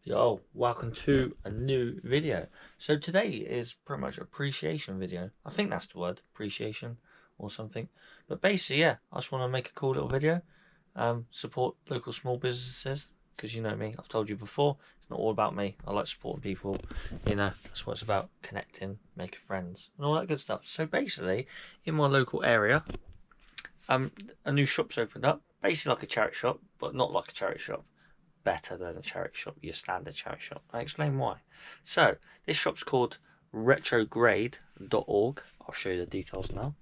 Yo, welcome to a new video. So today is pretty much appreciation video. I think that's the word, appreciation or something. But basically, yeah, I just want to make a cool little video. Support local small businesses, because you know me, I've told you before, it's not all about me. I like supporting people, that's what it's about, connecting, making friends, and all that good stuff. So basically, in my local area, a new shop's opened up, basically like a charity shop, but not like a charity shop, better than a charity shop, your standard charity shop. I explain why. So, this shop's called Retrograde.org. I'll show you the details now.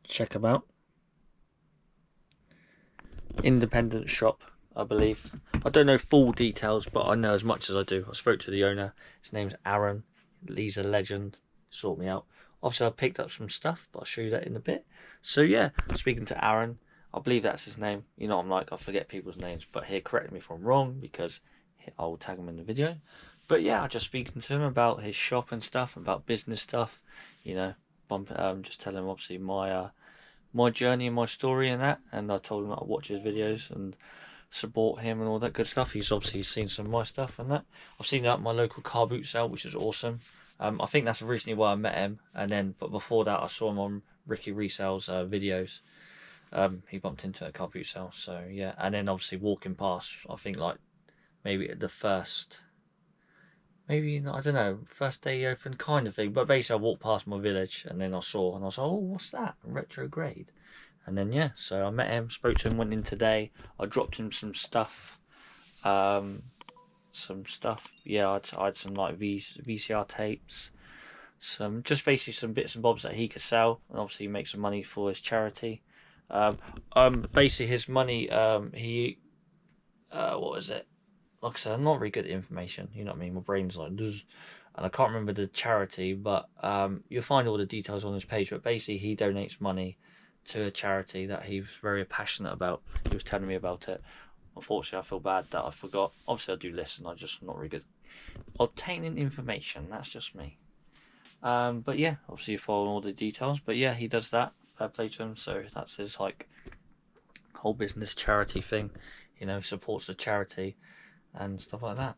Check them out. Independent shop, I believe. I don't know full details, but I know as much as I do. I spoke to the owner. His name's Aaron. He's a legend. Sort me out. Obviously, I picked up some stuff, but I'll show you that in a bit. So, yeah, speaking to Aaron, I believe that's his name. You know, I'm like, I forget people's names, but he'll correct me if I'm wrong because I'll tag him in the video. But yeah, I just speaking to him about his shop and stuff, about business stuff. You know, just telling him obviously my journey and my story and that. And I told him that I watch his videos and support him and all that good stuff. He's obviously seen some of my stuff and that. I've seen that at my local car boot sale, which is awesome. I think that's recently where I met him, but before that I saw him on Ricky Resale's videos. He bumped into a car boot sale, so yeah. And then obviously walking past, I think like maybe at the first, maybe I don't know, first day he opened kind of thing. But basically, I walked past my village, and then I saw, and I was like, oh, what's that? Retrograde. And then yeah, so I met him, spoke to him, went in today. I dropped him some stuff. Yeah, I had some like VCR tapes, just basically some bits and bobs that he could sell, and obviously make some money for his charity. Basically his money, what was it? Like I said, I'm not very good at information. You know what I mean? My brain's like, and I can't remember the charity, but you'll find all the details on his page. But basically, he donates money to a charity that he was very passionate about. He was telling me about it. Unfortunately, I feel bad that I forgot. Obviously, I do listen. I'm just not very good obtaining information. That's just me. But yeah, obviously, you follow all the details. But yeah, he does that. Fair play to him. So that's his like whole business charity thing. You know, supports the charity and stuff like that.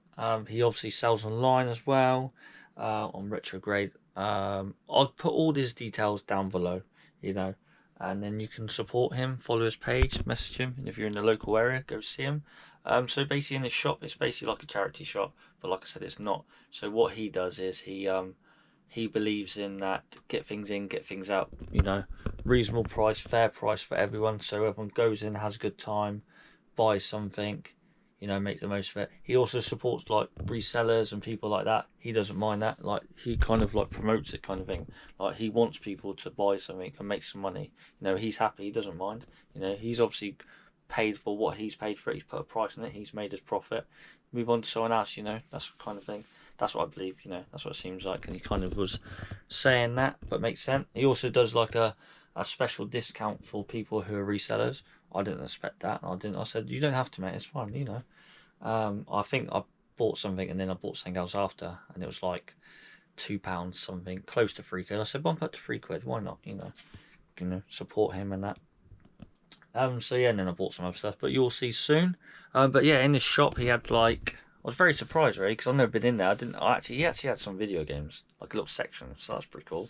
He obviously sells online as well on Retrograde. I'll put all his details down below, and then you can support him, follow his page, message him, and if you're in the local area, go see him. So basically in his shop, it's basically like a charity shop, but like I said, it's not. So what he does is he believes in that get things in, get things out, reasonable price, fair price for everyone, so everyone goes in, has a good time, buys something, make the most of it. He also supports like resellers and people like that. He doesn't mind that. Like he kind of like promotes it kind of thing. Like he wants people to buy something and make some money. He's happy. He doesn't mind. He's obviously paid for what he's paid for it. He's put a price on it. He's made his profit. Move on to someone else. That's the kind of thing. That's what I believe. That's what it seems like. And he kind of was saying that, but makes sense. He also does like a special discount for people who are resellers. I didn't expect that. I said, you don't have to, mate. It's fine, I think I bought something and then I bought something else after, and it was like £2 something, close to £3. I said, bump up to £3. Why not? Support him and that. So yeah, and then I bought some other stuff, but you'll see soon. But yeah, in this shop he had like, I was very surprised really because I've never been in there. He actually had some video games, like a little section, so that's pretty cool.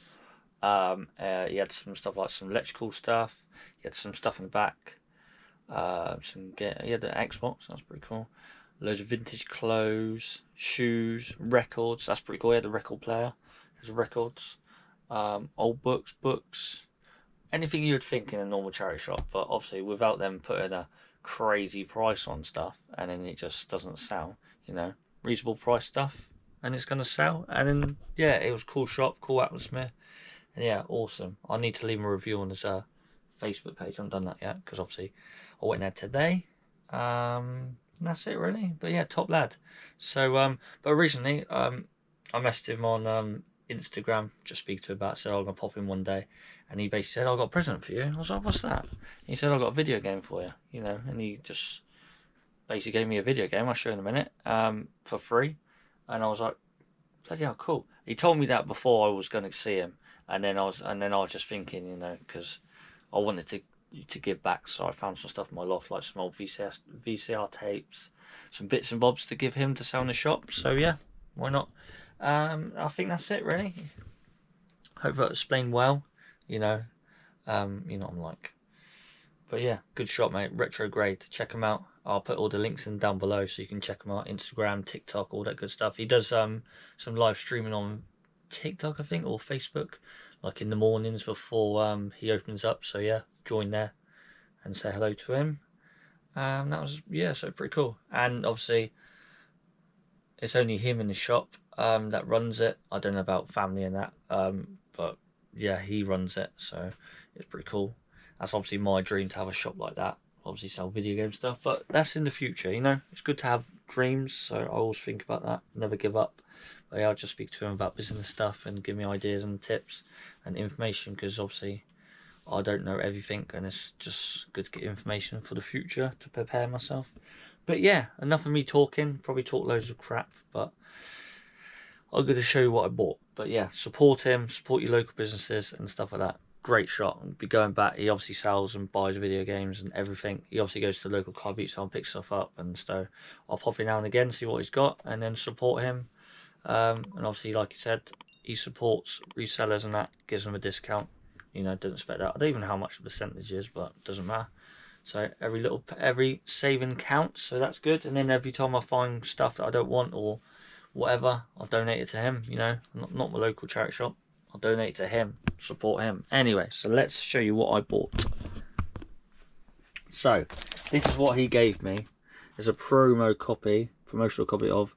He had some stuff like some electrical stuff. He had some stuff in the back. He had the Xbox, that's pretty cool. Loads of vintage clothes, shoes, records, that's pretty cool. He had a record player, his records, old books, anything you'd think in a normal charity shop, but obviously without them putting a crazy price on stuff, and then it just doesn't sell, reasonable price stuff, and it's going to sell. And then yeah, it was a cool shop, cool atmosphere, and yeah, awesome. I need to leave him a review on his Facebook page. I haven't done that yet because obviously I went there today. That's it really. But yeah, top lad. So but originally I messaged him on Instagram, just speak to him about it, said I'm gonna pop in one day, and he basically said, I've got a present for you. I was like, what's that? And he said, I've got a video game for you, and he just basically gave me a video game. I'll show you in a minute, for free. And I was like, bloody hell, cool. He told me that before I was going to see him, and then I was just thinking, because I wanted to to give back. So I found some stuff in my loft, like some old VCR tapes, some bits and bobs to give him to sell in the shop. So yeah, why not? I think that's it really. Hope that explained well. You know what I'm like. But yeah, good shop, mate. Retrograde. Check him out. I'll put all the links in down below so you can check him out. Instagram, TikTok, all that good stuff. He does some live streaming on TikTok, I think, or Facebook, like in the mornings before he opens up. So yeah, join there and say hello to him. That was, yeah, so pretty cool. And obviously, it's only him in the shop that runs it. I don't know about family and that, but yeah, he runs it, so it's pretty cool. That's obviously my dream, to have a shop like that. Obviously sell video game stuff, but that's in the future, you know. It's good to have dreams, so I always think about that. Never give up. But yeah, I'll just speak to him about business stuff and give me ideas and tips and information, because obviously I don't know everything, and it's just good to get information for the future to prepare myself. But yeah, enough of me talking. Probably talk loads of crap, but I'm going to show you what I bought. But yeah, support him, support your local businesses and stuff like that. Great shot. I'll be going back. He obviously sells and buys video games and everything. He obviously goes to the local car boot sale and picks stuff up, and so I'll pop in now and again, see what he's got, and then support him. And obviously, like he said, he supports resellers and that, gives them a discount. You know, don't expect that. I don't even know how much the percentage is, but it doesn't matter. So every saving counts, so that's good. And then every time I find stuff that I don't want or whatever, I'll donate it to him. You know, not my local charity shop. I'll donate it to him, support him. Anyway, so let's show you what I bought. So this is what he gave me. It's a promotional copy of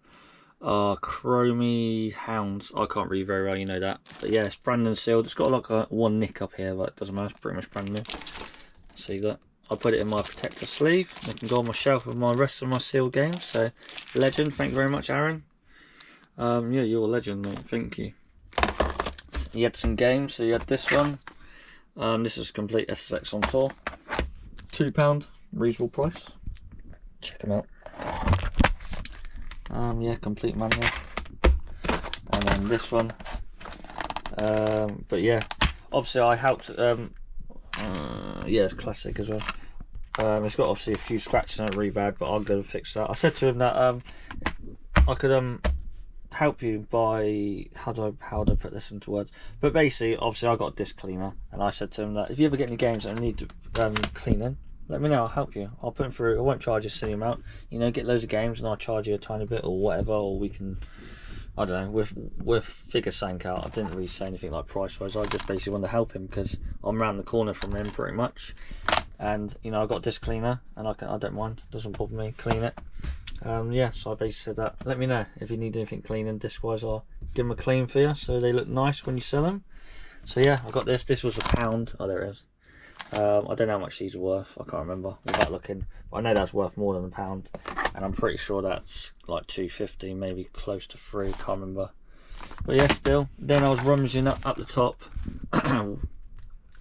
Chromie Hounds. I can't read very well, you know that. But yeah, it's brand new sealed. It's got like one nick up here, but it doesn't matter. It's pretty much brand new. See that? I put it in my protector sleeve. It can go on my shelf with my rest of my sealed games. So, legend. Thank you very much, Aaron. Yeah, you're a legend, mate. Thank you. You had some games. So you had this one. This is complete SSX on tour. £2, reasonable price. Check them out. Yeah, complete manual. And then this one. But yeah, obviously I helped. Yeah, it's classic as well. It's got obviously a few scratches on it, really bad, but I'm going to fix that. I said to him that I could help you by how do I put this into words? But basically, obviously, I got a disc cleaner, and I said to him that if you ever get any games that need to cleaning, let me know. I'll help you. I'll put them through. I won't charge you a silly amount. You know, get loads of games, and I'll charge you a tiny bit or whatever, or we can. I don't know, we'll figure something out. I didn't really say anything like price wise. I just basically wanted to help him because I'm around the corner from him pretty much. And you know, I got disc cleaner, and I don't mind. Doesn't bother me. Clean it. Yeah, so I basically said that. Let me know if you need anything cleaning disc wise. I'll give them a clean for you, so they look nice when you sell them. So yeah, I got this. This was £1. Oh, there it is. I don't know how much these are worth. I can't remember without looking. But I know that's worth more than £1, and I'm pretty sure that's like £2.50, maybe close to £3. Can't remember. But yeah, still. Then I was rummaging up the top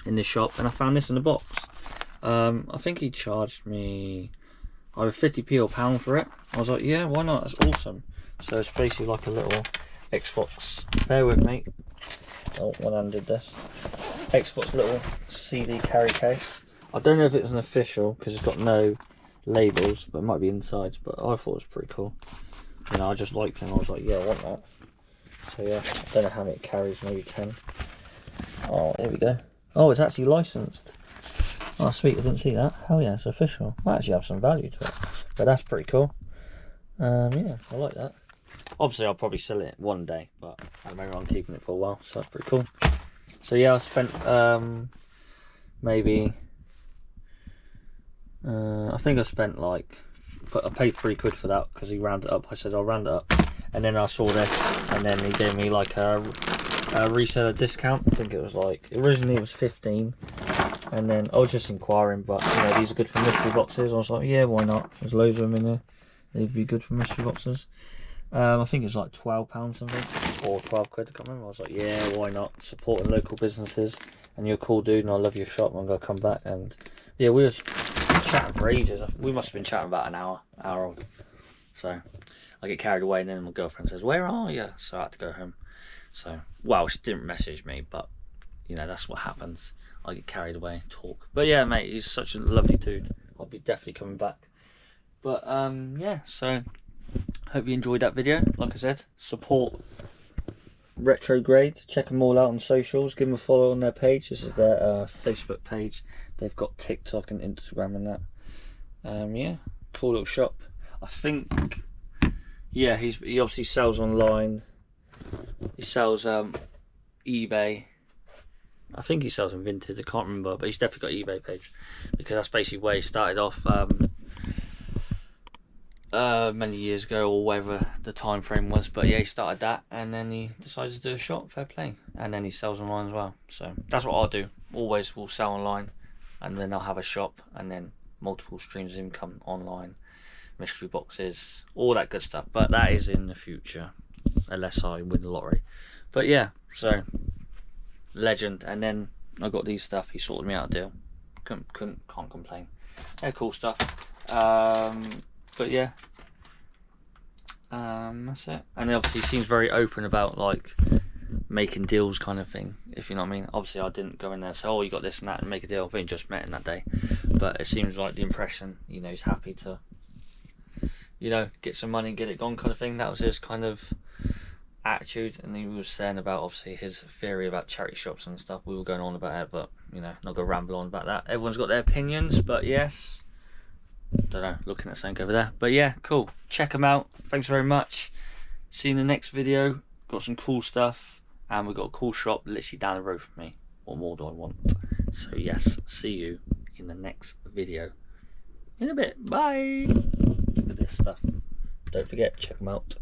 in this shop, and I found this in the box. I think he charged me either 50p or £1 for it. I was like, yeah, why not? That's awesome. So it's basically like a little Xbox. Bear with me. Oh, one-handed this. Xbox little CD carry case. I don't know if it's an official because it's got no labels, but it might be inside. But I thought it was pretty cool. You know, I just liked it. I was like, yeah, I want that. So yeah, I don't know how many it carries. Maybe 10. Oh, here we go. Oh, it's actually licensed. Oh, sweet. I didn't see that. Hell yeah, it's official. Might actually have some value to it. But that's pretty cool. Yeah, I like that. Obviously, I'll probably sell it one day, but I remember I'm keeping it for a while, so that's pretty cool. So yeah, I spent maybe I think I spent like I paid £3 for that because he rounded it up. I said I'll round it up, and then I saw this, and then he gave me like a reseller discount. I think it was like originally it was 15, and then I was just inquiring, but you know these are good for mystery boxes. I was like, yeah, why not? There's loads of them in there. They'd be good for mystery boxes. I think it's like £12 something, or 12 quid, I can't remember. I was like, yeah, why not? Supporting local businesses, and you're a cool dude, and I love your shop, and I'm going to come back. And yeah, we was chatting for ages. We must have been chatting about an hour on. So I get carried away, and then my girlfriend says, where are you? So I had to go home. So, well, she didn't message me, but you know, that's what happens. I get carried away, talk. But yeah, mate, he's such a lovely dude. I'll be definitely coming back. But yeah, so hope you enjoyed that video. Like I said, support Retrograde. Check them all out on socials. Give them a follow on their page. This is their Facebook page. They've got TikTok and Instagram and that. Yeah, cool little shop. I think, yeah, he obviously sells online. He sells eBay. I think he sells on Vinted. I can't remember, but he's definitely got eBay page because that's basically where he started off many years ago, or whatever the time frame was. But yeah, he started that, and then he decided to do a shop. Fair play. And then he sells online as well. So that's what I'll do. Always will sell online, and then I'll have a shop, and then multiple streams of income online, mystery boxes, all that good stuff. But that is in the future, unless I win the lottery. But yeah, so legend. And then I got these stuff. He sorted me out a deal. Can't complain. Yeah, cool stuff. But yeah, that's it. And obviously he seems very open about like making deals kind of thing, if you know what I mean. Obviously I didn't go in there and say, oh, you got this and that, and make a deal. We just met in that day. But it seems like the impression, you know, he's happy to, you know, get some money and get it gone kind of thing. That was his kind of attitude. And he was saying about obviously his theory about charity shops and stuff. We were going on about it, but you know, not gonna ramble on about that. Everyone's got their opinions, but yes, don't know, looking at something over there. But yeah, cool, check them out. Thanks very much. See you in the next video. Got some cool stuff, and we've got a cool shop literally down the road from me. What more do I want? So yes, see you in the next video in a bit. Bye. Look at this stuff. Don't forget, check them out.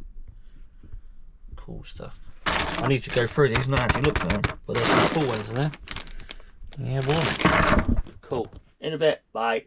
Cool stuff. I need to go through these, not actually look at them, but there's some cool ones in there. Yeah, boy. Cool. In a bit. Bye.